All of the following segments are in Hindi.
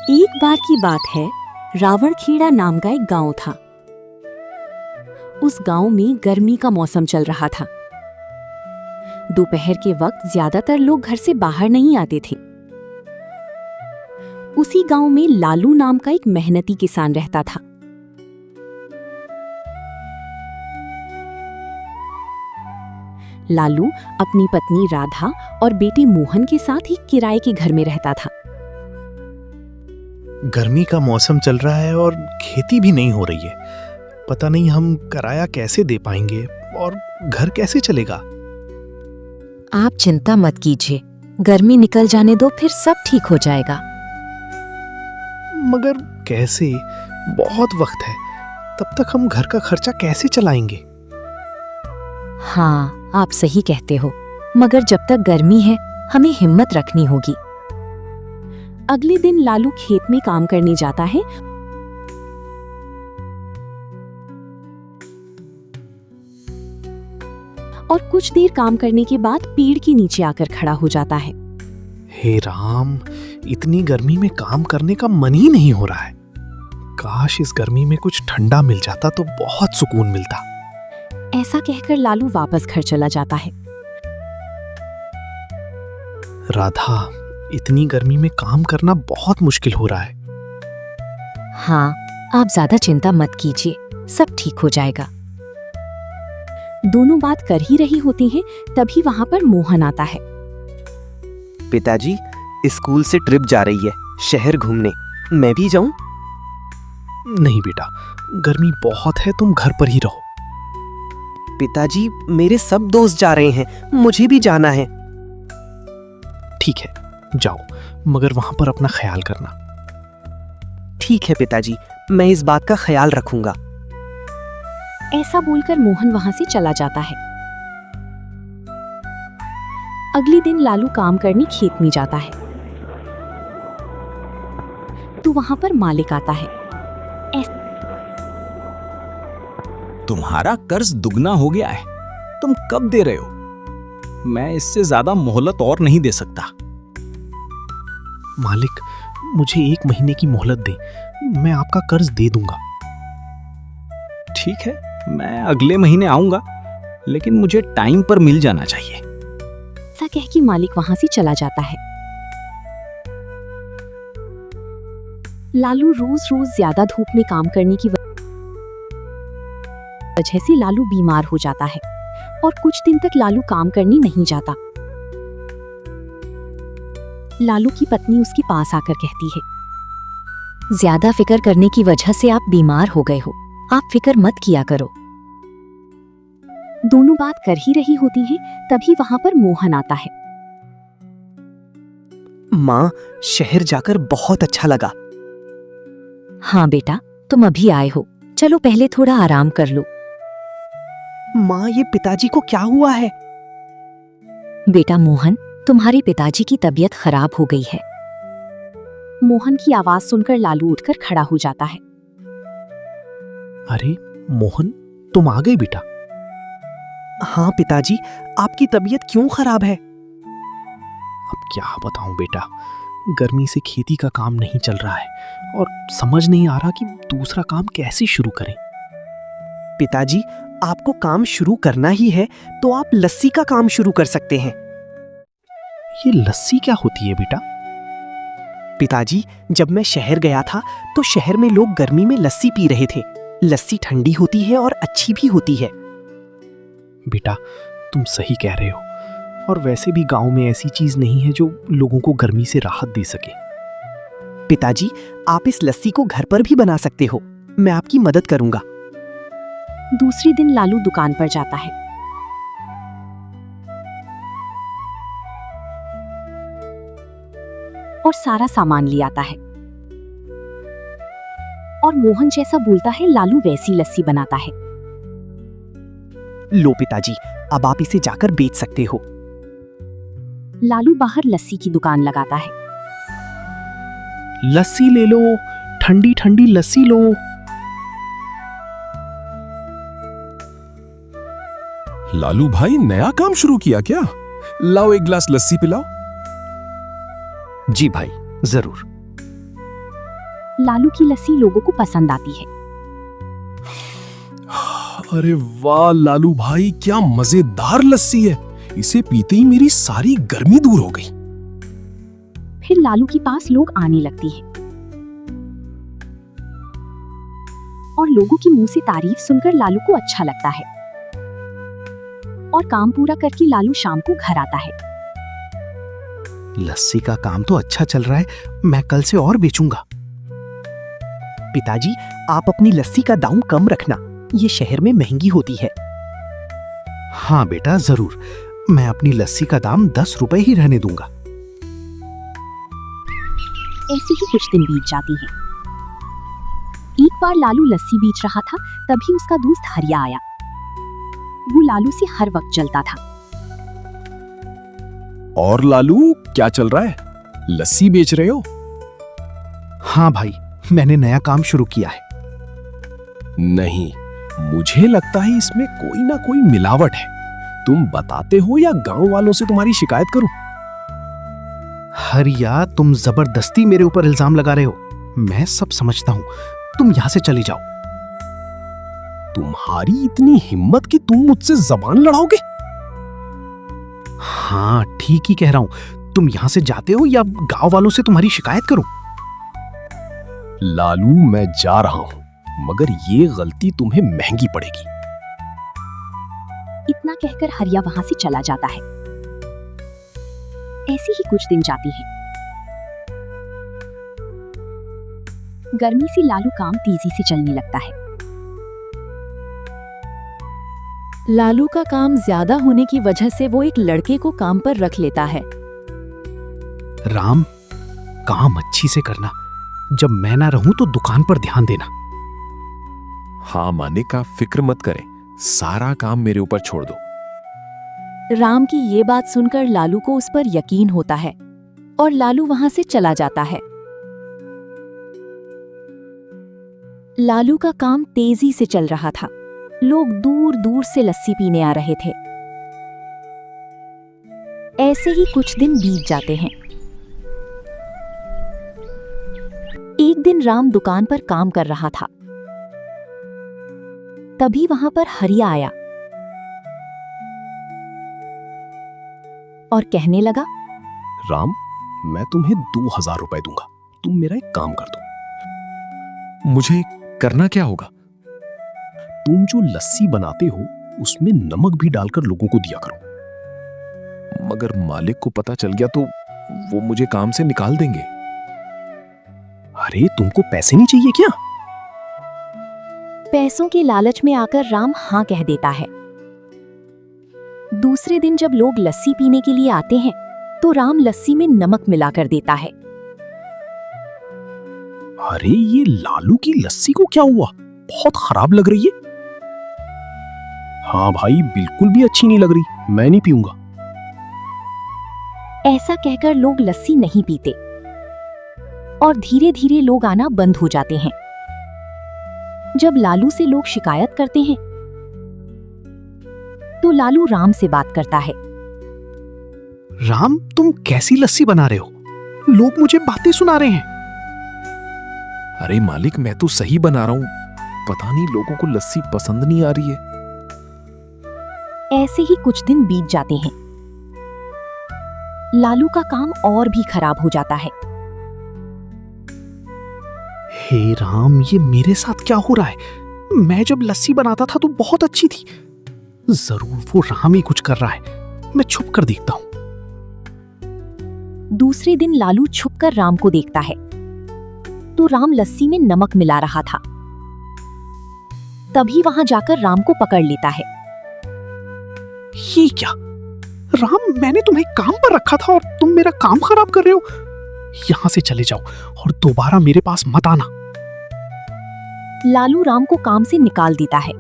एक बार की बात है, रावणखेड़ा नाम का एक गांव था। उस गांव में गर्मी का मौसम चल रहा था। दोपहर के वक्त ज्यादातर लोग घर से बाहर नहीं आते थे। उसी गांव में लालू नाम का एक मेहनती किसान रहता था। लालू अपनी पत्नी राधा और बेटे मोहन के साथ ही किराए के घर में रहता था। गर्मी का मौसम चल रहा है और खेती भी नहीं हो रही है। पता नहीं हम किराया कैसे दे पाएंगे और घर कैसे चलेगा। आप चिंता मत कीजिए, गर्मी निकल जाने दो, फिर सब ठीक हो जाएगा। मगर कैसे? बहुत वक्त है, तब तक हम घर का खर्चा कैसे चलाएंगे? हाँ, आप सही कहते हो, मगर जब तक गर्मी है हमें हिम्मत रखनी होगी। अगले दिन लालू खेत में काम करने जाता है। और कुछ देर काम करने के बाद पेड़ के नीचे आकर खड़ा हो जाता है। हे राम, इतनी गर्मी में काम करने का मन ही नहीं हो रहा है। काश इस गर्मी में कुछ ठंडा मिल जाता तो बहुत सुकून मिलता। ऐसा कहकर लालू वापस घर चला जाता है। राधा, इतनी गर्मी में काम करना बहुत मुश्किल हो रहा है। हाँ, आप ज्यादा चिंता मत कीजिए, सब ठीक हो जाएगा। दोनों बात कर ही रही होती हैं, तभी वहां पर मोहन आता है। पिताजी, स्कूल से ट्रिप जा रही है शहर घूमने, मैं भी जाऊं? नहीं बेटा, गर्मी बहुत है, तुम घर पर ही रहो। पिताजी, मेरे सब दोस्त जा रहे हैं, मुझे भी जाना है। ठीक है, जाओ, मगर वहां पर अपना ख्याल करना। ठीक है पिताजी, मैं इस बात का ख्याल रखूंगा। ऐसा बोलकर मोहन वहां से चला जाता है। अगले दिन लालू काम करने खेत में जाता है तो वहां पर मालिक आता है। तुम्हारा कर्ज दुगना हो गया है, तुम कब दे रहे हो? मैं इससे ज्यादा मोहलत और नहीं दे सकता। मालिक, मुझे 1 महीने की मोहलत दें, मैं आपका कर्ज दे दूंगा। ठीक है, मैं अगले महीने आऊंगा, लेकिन मुझे टाइम पर मिल जाना चाहिए। ऐसा कह के मालिक वहां से चला जाता है। लालू रोज रोज ज्यादा धूप में काम करने की वजह से लालू बीमार हो जाता है और कुछ दिन तक लालू काम करने नहीं जाता। लालू की पत्नी उसके पास आकर कहती है, ज्यादा फिक्र करने की वजह से आप बीमार हो गए हो, आप फिक्र मत किया करो। दोनों बात कर ही रही होती हैं, तभी वहां पर मोहन आता है। माँ, शहर जाकर बहुत अच्छा लगा। हाँ बेटा, तुम अभी आए हो, चलो पहले थोड़ा आराम कर लो। माँ, ये पिताजी को क्या हुआ है? बेटा मोहन, तुम्हारे पिताजी की तबीयत खराब हो गई है। मोहन की आवाज सुनकर लालू उठकर खड़ा हो जाता है। अरे मोहन, तुम आ गए बेटा। हाँ पिताजी, आपकी तबीयत क्यों खराब है? अब क्या बताऊं बेटा, गर्मी से खेती का काम नहीं चल रहा है और समझ नहीं आ रहा कि दूसरा काम कैसे शुरू करें। पिताजी, आपको काम शुरू करना ही है तो आप लस्सी का काम शुरू कर सकते हैं। ये लस्सी क्या होती है बेटा? पिताजी, जब मैं शहर गया था तो शहर में लोग गर्मी में लस्सी पी रहे थे। लस्सी ठंडी होती है और अच्छी भी होती है। बेटा, तुम सही कह रहे हो, और वैसे भी गांव में ऐसी चीज नहीं है जो लोगों को गर्मी से राहत दे सके। पिताजी, आप इस लस्सी को घर पर भी बना सकते हो, मैं आपकी मदद करूंगा। दूसरे दिन लालू दुकान पर जाता है। और सारा सामान ले आता है और मोहन जैसा बोलता है, लालू वैसी लस्सी बनाता है। लो पिताजी, अब आप इसे जाकर बेच सकते हो। लालू बाहर लस्सी की दुकान लगाता है। लस्सी ले लो, ठंडी ठंडी लस्सी लो। लालू भाई, नया काम शुरू किया क्या? लाओ एक गिलास लस्सी पिलाओ। जी भाई, जरूर। लालू की लस्सी लोगों को पसंद आती है। अरे वाह लालू भाई, क्या मजेदार लस्सी है। इसे पीते ही मेरी सारी गर्मी दूर हो गई। फिर लालू के पास लोग आने लगते हैं और लोगों की मुंह से तारीफ सुनकर लालू को अच्छा लगता है और काम पूरा करके लालू शाम को घर आता है। लस्सी का काम तो अच्छा चल रहा है, मैं कल से और बेचूंगा। पिताजी, आप अपनी लस्सी का दाम कम रखना, ये शहर में महंगी होती है। हाँ बेटा, जरूर। मैं अपनी लस्सी का दाम 10 रुपए ही रहने दूंगा। ऐसे ही कुछ दिन बीत जाती हैं। एक बार लालू लस्सी बेच रहा था, तभी उसका दोस्त हरिया आया। वो लालू से हर वक्त जलता था। और लालू, क्या चल रहा है? लस्सी बेच रहे हो? हाँ भाई, मैंने नया काम शुरू किया है। नहीं, मुझे लगता है इसमें कोई ना कोई मिलावट है। तुम बताते हो या गांव वालों से तुम्हारी शिकायत करूं? हरिया, तुम जबरदस्ती मेरे ऊपर इल्जाम लगा रहे हो। मैं सब समझता हूँ, तुम यहाँ से चले जाओ। तुम्हारी इतनी हिम्मत कि तुम मुझसे जबान लड़ाओगे? हाँ, ठीक ही कह रहा हूँ। तुम यहाँ से जाते हो या गांव वालों से तुम्हारी शिकायत करूं? लालू, मैं जा रहा हूं, मगर ये गलती तुम्हें महंगी पड़ेगी। इतना कहकर हरिया वहां से चला जाता है। ऐसे ही कुछ दिन जाते हैं। गर्मी से लालू काम तेजी से चलने लगता है। लालू का काम ज्यादा होने की वजह से वो एक लड़के को काम पर रख लेता है। राम, काम अच्छी से करना। जब मैं ना रहूं तो दुकान पर ध्यान देना। हाँ मालिक, आप फिक्र मत करें, सारा काम मेरे ऊपर छोड़ दो। राम की ये बात सुनकर लालू को उस पर यकीन होता है और लालू वहां से चला जाता है। लालू का काम तेजी से चल रहा था। लोग दूर दूर से लस्सी पीने आ रहे थे। ऐसे ही कुछ दिन बीत जाते हैं। एक दिन राम दुकान पर काम कर रहा था। तभी वहां पर हरिया आया और कहने लगा, राम, मैं तुम्हें 2000 रुपए दूंगा, तुम मेरा एक काम कर दो। मुझे करना क्या होगा? तुम जो लस्सी बनाते हो उसमें नमक भी डालकर लोगों को दिया करो। मगर मालिक को पता चल गया तो वो मुझे काम से निकाल देंगे। अरे, तुमको पैसे नहीं चाहिए क्या? पैसों के लालच में आकर राम हाँ कह देता है। दूसरे दिन जब लोग लस्सी पीने के लिए आते हैं तो राम लस्सी में नमक मिलाकर देता है। अरे, ये लालू की लस्सी को क्या हुआ? बहुत खराब लग रही है। हाँ भाई, बिल्कुल भी अच्छी नहीं लग रही, मैं नहीं पीऊंगा। ऐसा कहकर लोग लस्सी नहीं पीते और धीरे धीरे लोग आना बंद हो जाते हैं। जब लालू से लोग शिकायत करते हैं तो लालू राम से बात करता है। राम, तुम कैसी लस्सी बना रहे हो? लोग मुझे बातें सुना रहे हैं। अरे मालिक, मैं तो सही बना रहा हूं, पता नहीं लोगों को लस्सी पसंद नहीं आ रही है। ऐसे ही कुछ दिन बीत जाते हैं। लालू का काम और भी खराब हो जाता है। हे राम, ये मेरे साथ क्या हो रहा है? मैं जब लस्सी बनाता था तो बहुत अच्छी थी। जरूर वो राम ही कुछ कर रहा है। मैं छुप कर देखता हूं। दूसरे दिन लालू छुपकर राम को देखता है तो राम लस्सी में नमक मिला रहा था। तभी वहां जाकर राम को पकड़ लेता है। ये क्या? राम, मैंने तुम्हें काम पर रखा था और तुम मेरा काम खराब कर रहे हो। यहां से चले जाओ और दोबारा मेरे पास मत आना। लालू राम को काम से निकाल देता है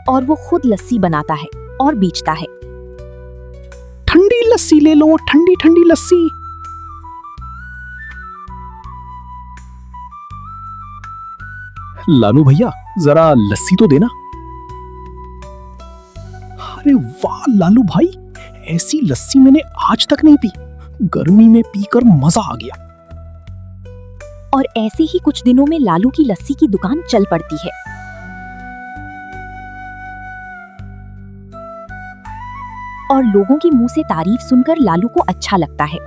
और वो खुद लस्सी बनाता है और बेचता है। ठंडी लस्सी ले लो, ठंडी ठंडी लस्सी। लालू भैया, जरा लस्सी तो देना। अरे वाह लालू भाई, ऐसी लस्सी मैंने आज तक नहीं पी। गर्मी में पीकर मजा आ गया। और ऐसे ही कुछ दिनों में लालू की लस्सी की दुकान चल पड़ती है। और लोगों के मुंह से तारीफ सुनकर लालू को अच्छा लगता है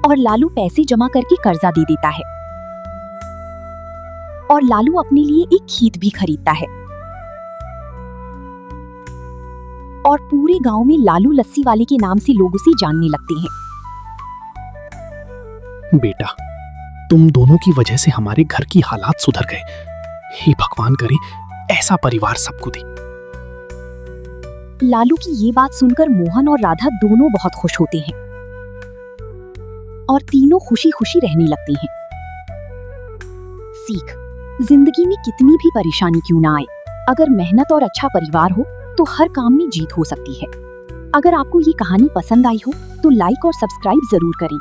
और लालू पैसे जमा करके कर्जा दे देता है और लालू अपने लिए एक खेत भी खरीदता है और पूरे गांव में लालू लस्सी वाले के नाम से लोग उसे जानने लगते हैं। बेटा, तुम दोनों की वजह से हमारे घर की हालात सुधर गए। हे भगवान करे ऐसा परिवार सबको दे। लालू की ये बात सुनकर मोहन और राधा दोनों बहुत खुश होते हैं और तीनों खुशी खुशी रहने लगते हैं। सीख, जिंदगी में कितनी भी परेशानी क्यों ना आए, अगर मेहनत और अच्छा परिवार हो तो हर काम में जीत हो सकती है। अगर आपको ये कहानी पसंद आई हो तो लाइक और सब्सक्राइब जरूर करें।